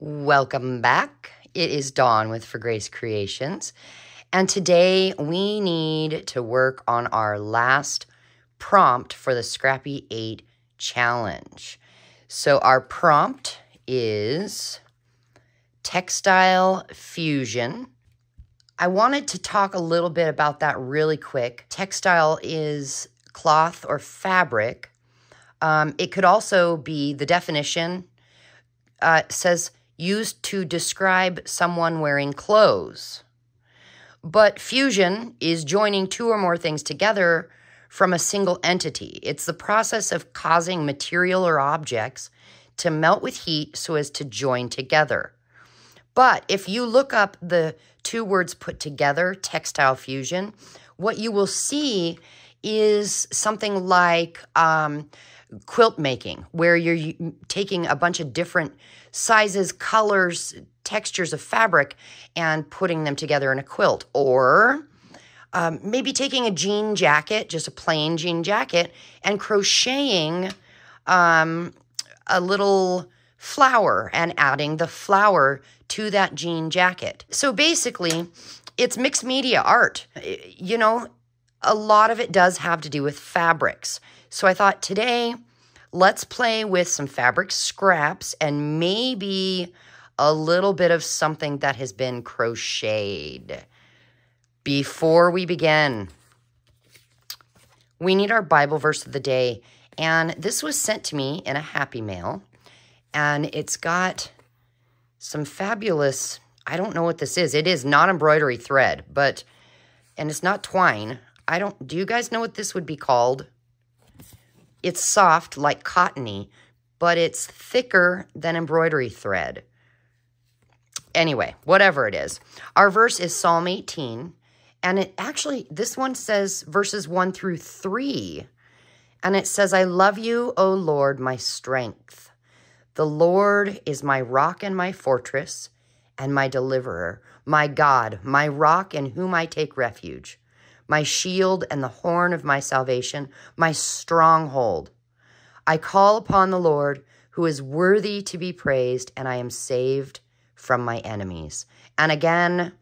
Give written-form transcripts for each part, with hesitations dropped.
Welcome back. It is Dawn with For Grace Creations. And today we need to work on our last prompt for the Scrappy 8 challenge. So our prompt is Textile Fusion. I wanted to talk a little bit about that really quick. Textile is cloth or fabric. It could also be, the definition says, used to describe someone wearing clothes. But fusion is joining two or more things together from a single entity. It's the process of causing material or objects to melt with heat so as to join together. But if you look up the two words put together, textile fusion, what you will see is something like quilt making, where you're taking a bunch of different sizes, colors, textures of fabric and putting them together in a quilt. Or maybe taking a jean jacket, just a plain jean jacket, and crocheting a little flower and adding the flower to that jean jacket. So basically, it's mixed media art. You know, a lot of it does have to do with fabrics. So I thought today, let's play with some fabric scraps and maybe a little bit of something that has been crocheted. Before we begin, we need our Bible verse of the day. And this was sent to me in a Happy Mail. And it's got some fabulous, I don't know what this is. It is not embroidery thread, and it's not twine. Do you guys know what this would be called? It's soft, like cottony, but it's thicker than embroidery thread. Anyway, whatever it is. Our verse is Psalm 18, and this one says verses 1 through 3, and it says, I love you, O Lord, my strength. The Lord is my rock and my fortress and my deliverer, my God, my rock in whom I take refuge, my shield and the horn of my salvation, my stronghold. I call upon the Lord, who is worthy to be praised, and I am saved from my enemies. And again,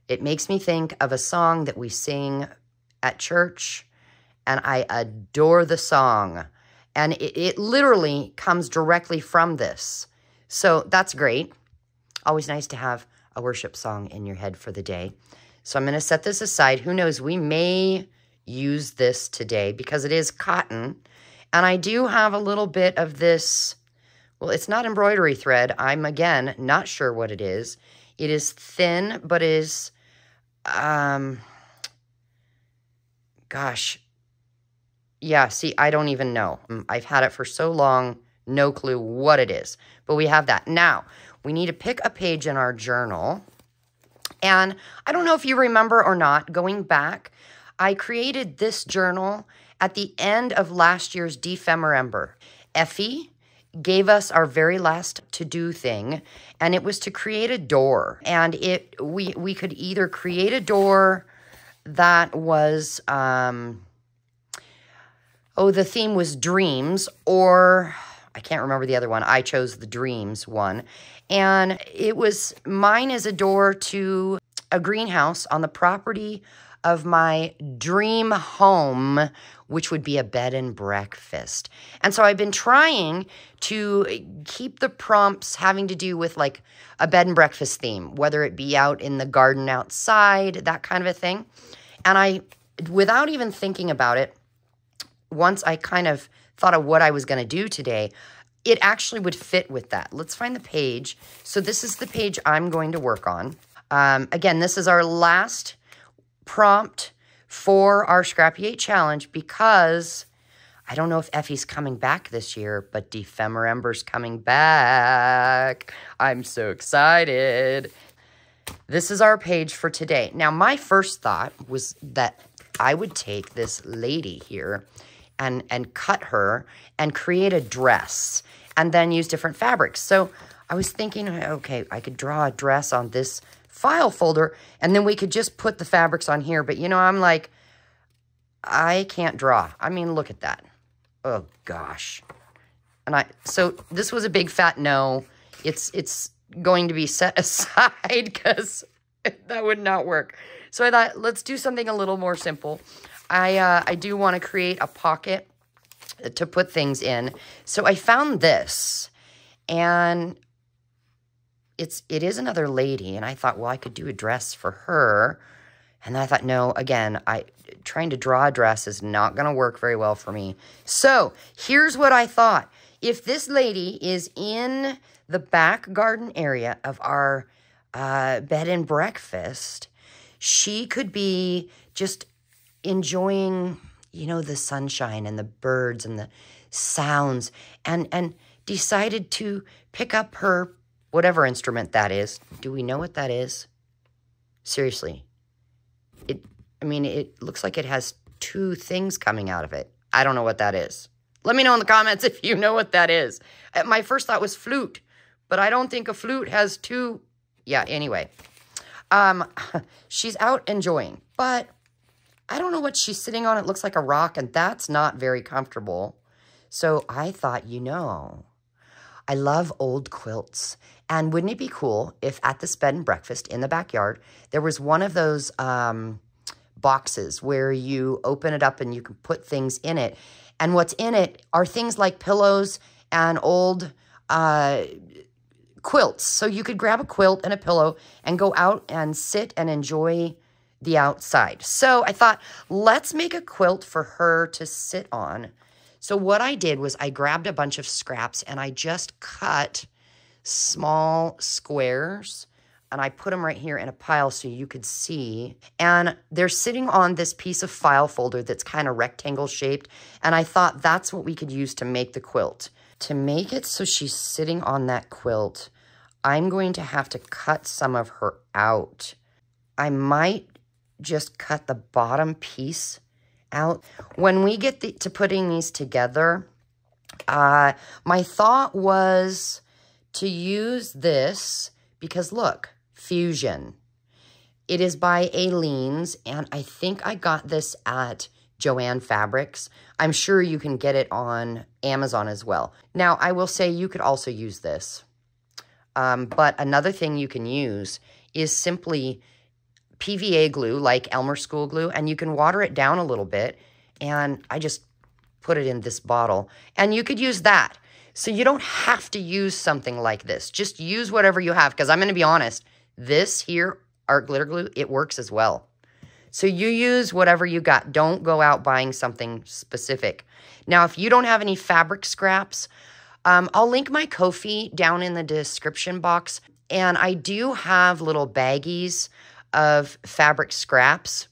it makes me think of a song that we sing at church, and I adore the song. And it literally comes directly from this. So that's great. Always nice to have a worship song in your head for the day. So I'm going to set this aside. Who knows, we may use this today because it is cotton. And I do have a little bit of this. Well, it's not embroidery thread. I'm, again, not sure what it is. It is thin, but is, gosh. Yeah, see, I don't even know. I've had it for so long, no clue what it is. But we have that. Now, we need to pick a page in our journal. And I don't know if you remember or not, going back, I created this journal at the end of last year's Dephemerember. Effie gave us our very last to-do thing, and it was to create a door. And we could either create a door that was, the theme was dreams, or I can't remember the other one. I chose the dreams one. And mine is a door to a greenhouse on the property of my dream home, which would be a bed and breakfast. And so I've been trying to keep the prompts having to do with like a bed and breakfast theme, whether it be out in the garden outside, that kind of a thing. And without even thinking about it, once I kind of thought of what I was going to do today, it actually would fit with that. Let's find the page. So this is the page I'm going to work on. Again, this is our last prompt for our Scrappy 8 challenge because I don't know if Effie's coming back this year, but Dephemerember's coming back. I'm so excited. This is our page for today. Now, my first thought was that I would take this lady here and cut her and create a dress and then use different fabrics. So I was thinking, okay, I could draw a dress on this file folder and then we could just put the fabrics on here. But, you know, I'm like, I can't draw. I mean, look at that. Oh, gosh. So this was a big fat no. It's going to be set aside because that would not work. So I thought, let's do something a little more simple. I do want to create a pocket to put things in. So I found this, and it is another lady, and I thought, well, I could do a dress for her. And I thought, no, again, trying to draw a dress is not going to work very well for me. So here's what I thought. If this lady is in the back garden area of our bed and breakfast, she could be just enjoying, you know, the sunshine and the birds and the sounds, and decided to pick up her whatever instrument that is. Do we know what that is? Seriously. I mean, it looks like it has two things coming out of it. I don't know what that is. Let me know in the comments if you know what that is. My first thought was flute, but I don't think a flute has two. Yeah, anyway. She's out enjoying, but I don't know what she's sitting on. It looks like a rock, and that's not very comfortable. So I thought, you know, I love old quilts. And wouldn't it be cool if at this bed and breakfast in the backyard, there was one of those boxes where you open it up and you can put things in it. And what's in it are things like pillows and old quilts. So you could grab a quilt and a pillow and go out and sit and enjoy the outside. So I thought, let's make a quilt for her to sit on. So what I did was I grabbed a bunch of scraps and I just cut small squares, and I put them right here in a pile so you could see. And they're sitting on this piece of file folder that's kind of rectangle shaped. And I thought that's what we could use to make the quilt. To make it so she's sitting on that quilt, I'm going to have to cut some of her out. I might just cut the bottom piece out. When we get to putting these together, my thought was to use this because look, Fusion. It is by Aleene's, and I think I got this at Joann Fabrics. I'm sure you can get it on Amazon as well. Now, I will say you could also use this. But another thing you can use is simply PVA glue, like Elmer School glue, and you can water it down a little bit, and I just put it in this bottle. And you could use that. So you don't have to use something like this. Just use whatever you have, because I'm going to be honest, this here, art glitter glue, it works as well. So you use whatever you got. Don't go out buying something specific. Now, if you don't have any fabric scraps, I'll link my Ko-fi down in the description box. And I do have little baggies of fabric scraps.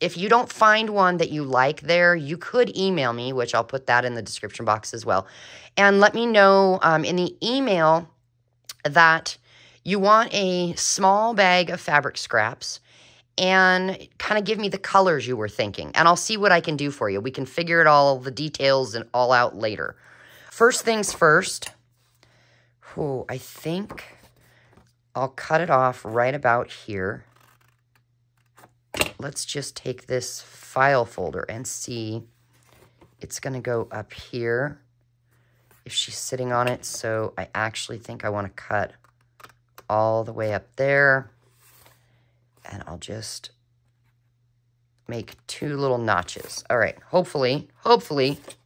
If you don't find one that you like there, you could email me, which I'll put that in the description box as well. And let me know in the email that you want a small bag of fabric scraps and kind of give me the colors you were thinking. And I'll see what I can do for you. We can figure it all, the details and all out later. First things first, I think I'll cut it off right about here. Let's just take this file folder and see. It's going to go up here if she's sitting on it. So I actually think I want to cut all the way up there. And I'll just make two little notches. All right, hopefully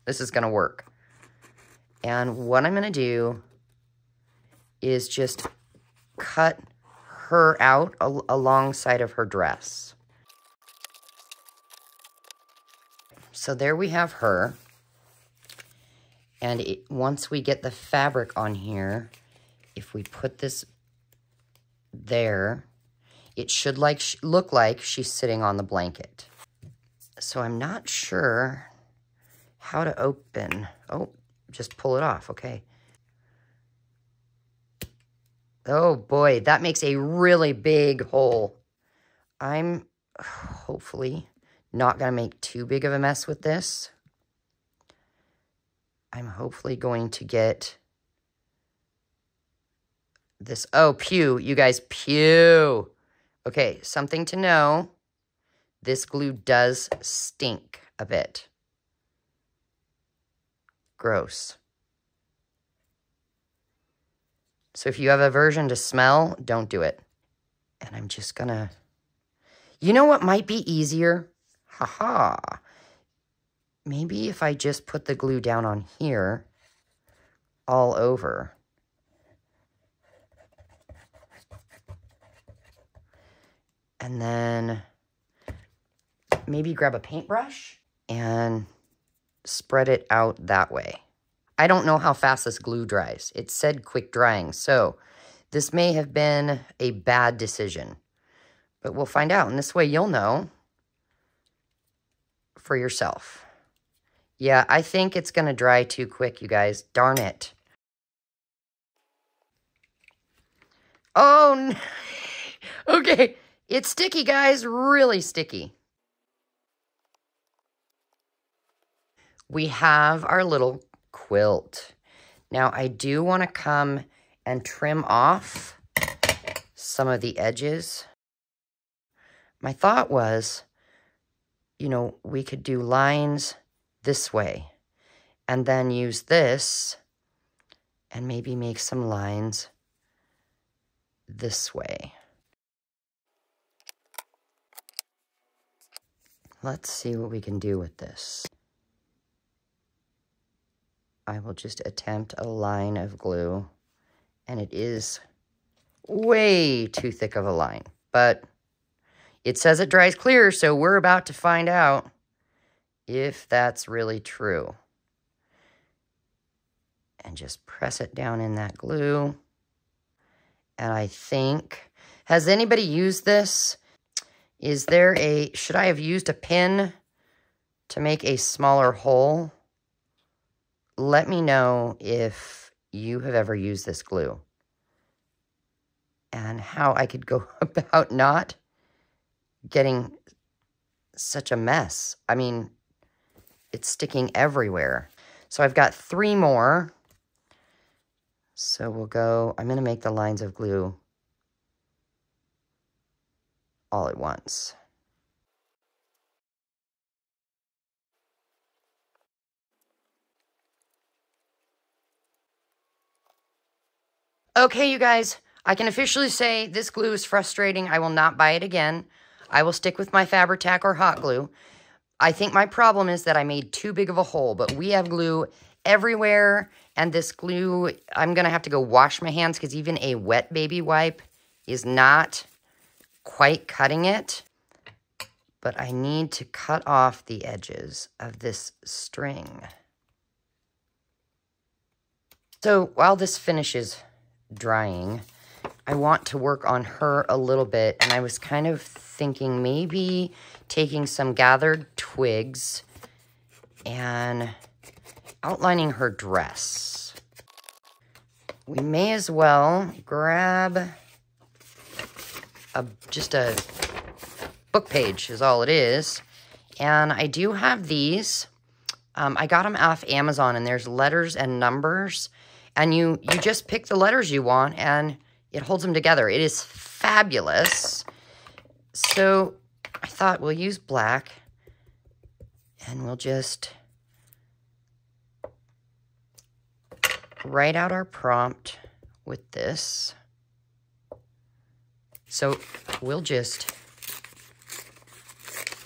this is going to work. And what I'm going to do is just cut her out alongside of her dress. So there we have her. And once we get the fabric on here, if we put this there, it should look like she's sitting on the blanket. So I'm not sure how to open. Oh, just pull it off, okay. Oh boy, that makes a really big hole. I'm hopefully not gonna make too big of a mess with this. I'm hopefully going to get this. Oh, pew, you guys, pew. Okay, something to know. This glue does stink a bit. Gross. So if you have aversion to smell, don't do it. And I'm just gonna, you know what might be easier? Haha. Maybe if I just put the glue down on here, all over. And then maybe grab a paintbrush and spread it out that way. I don't know how fast this glue dries. It said quick drying, so this may have been a bad decision. But we'll find out, and this way you'll know for yourself. Yeah, I think it's going to dry too quick, you guys. Darn it. Oh, no. Okay. It's sticky, guys. Really sticky. We have our little quilt. Now, I do want to come and trim off some of the edges. My thought was, you know, we could do lines this way and then use this and maybe make some lines this way. Let's see what we can do with this. I will just attempt a line of glue, and it is way too thick of a line, but it says it dries clear, so we're about to find out if that's really true. And just press it down in that glue. And I think, has anybody used this? Is there a, should I have used a pin to make a smaller hole? Let me know if you have ever used this glue and how I could go about not getting such a mess. I mean, it's sticking everywhere. So I've got 3 more. So we'll go, I'm going to make the lines of glue all at once. Okay, you guys, I can officially say this glue is frustrating. I will not buy it again. I will stick with my Fabri-Tac or hot glue. I think my problem is that I made too big of a hole, but we have glue everywhere, and this glue, I'm going to have to go wash my hands because even a wet baby wipe is not quite cutting it. But I need to cut off the edges of this string. So while this finishes drying, I want to work on her a little bit, and I was kind of thinking maybe taking some gathered twigs and outlining her dress. We may as well grab just a book page is all it is, and I do have these. I got them off Amazon, and there's letters and numbers. And you just pick the letters you want, and it holds them together. It is fabulous. So I thought we'll use black, and we'll just write out our prompt with this. So we'll just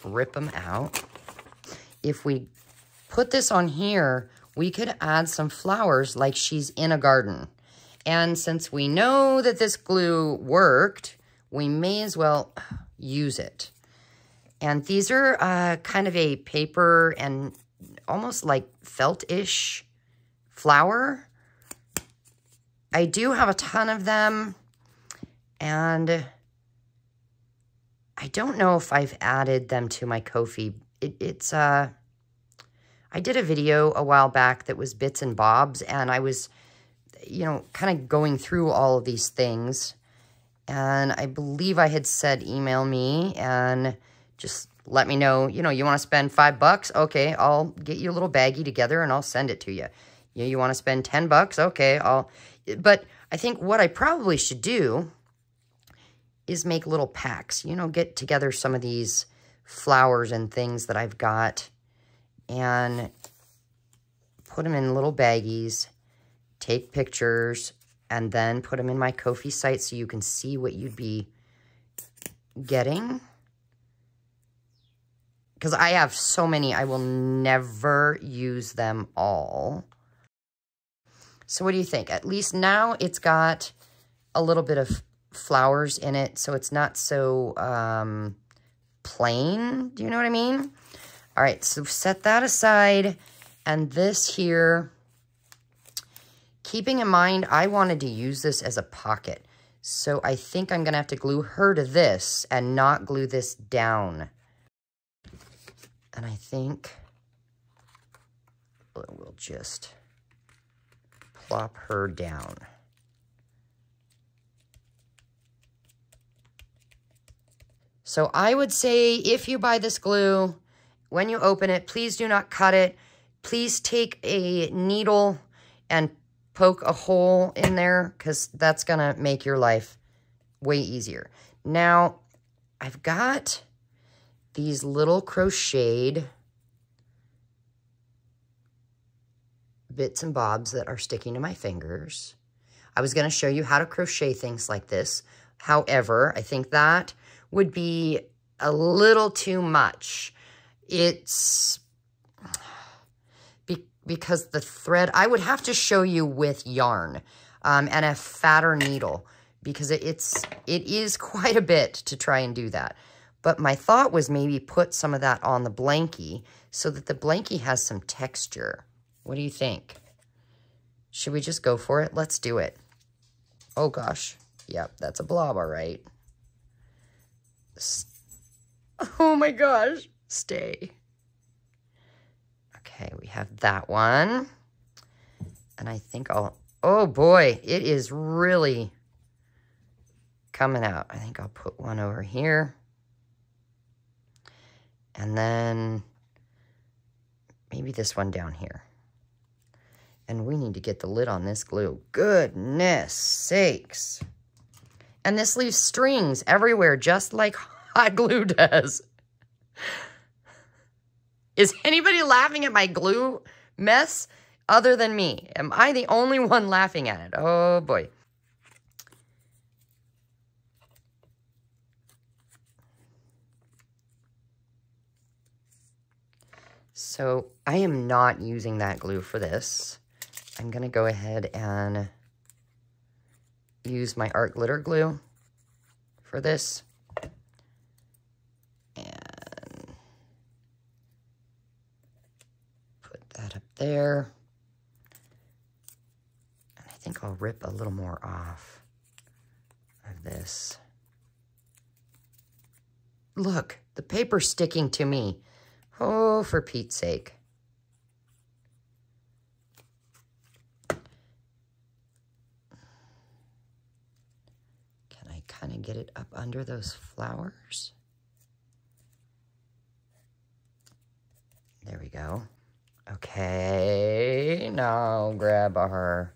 rip them out. If we put this on here, we could add some flowers like she's in a garden. And since we know that this glue worked, we may as well use it. And these are kind of a paper and almost like felt-ish flower. I do have a ton of them, and I don't know if I've added them to my Ko-fi. I did a video a while back that was bits and bobs, and I was, you know, kind of going through all of these things. And I believe I had said email me and just let me know, you know, you want to spend $5? Okay, I'll get you a little baggie together and I'll send it to you. You want to spend $10? Okay, but I think what I probably should do is make little packs, you know, get together some of these flowers and things that I've got and put them in little baggies, take pictures, and then put them in my Ko-fi site so you can see what you'd be getting. Because I have so many, I will never use them all. So what do you think? At least now it's got a little bit of flowers in it, so it's not so plain. Do you know what I mean? All right, so set that aside. And this here, keeping in mind, I wanted to use this as a pocket. So I think I'm going to have to glue her to this and not glue this down. And I think we'll just plop her down. So I would say if you buy this glue, when you open it, please do not cut it. Please take a needle and poke a hole in there because that's going to make your life way easier. Now, I've got these little crocheted bits and bobs that are sticking to my fingers. I was going to show you how to crochet things like this. However, I think that would be a little too much. It's because the thread, I would have to show you with yarn and a fatter needle because it is quite a bit to try and do that. But my thought was maybe put some of that on the blankie so that the blankie has some texture. What do you think? Should we just go for it? Let's do it. Oh gosh. Yep, that's a blob, all right. Oh my gosh. Stay. Okay, we have that one. And I think I'll, oh boy, it is really coming out. I think I'll put one over here. And then maybe this one down here. And we need to get the lid on this glue. Goodness sakes. And this leaves strings everywhere, just like hot glue does. Is anybody laughing at my glue mess other than me? Am I the only one laughing at it? Oh boy. So I am not using that glue for this. I'm going to go ahead and use my art glitter glue for this. And put that up there. And I think I'll rip a little more off of this. Look, the paper's sticking to me. Oh, for Pete's sake. Can I kind of get it up under those flowers? There we go. Okay, now grab our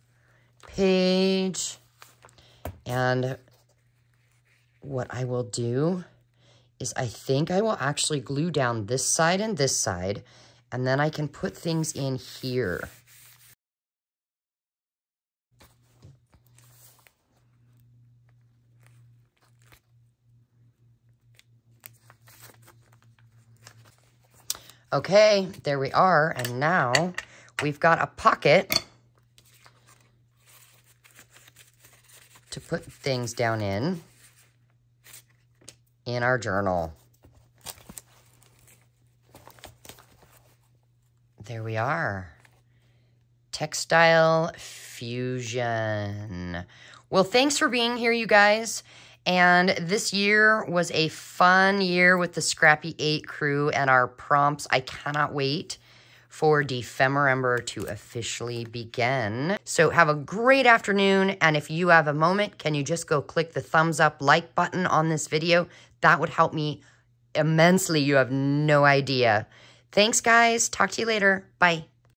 page. And what I will do is I think I will actually glue down this side, and then I can put things in here. Okay, there we are, and now we've got a pocket to put things down in our journal. There we are. Textile Fusion. Well, thanks for being here, you guys. And this year was a fun year with the Scrappy 8 crew and our prompts. I cannot wait for Dephemerember to officially begin. So have a great afternoon. And if you have a moment, can you just go click the thumbs up like button on this video? That would help me immensely. You have no idea. Thanks, guys. Talk to you later. Bye.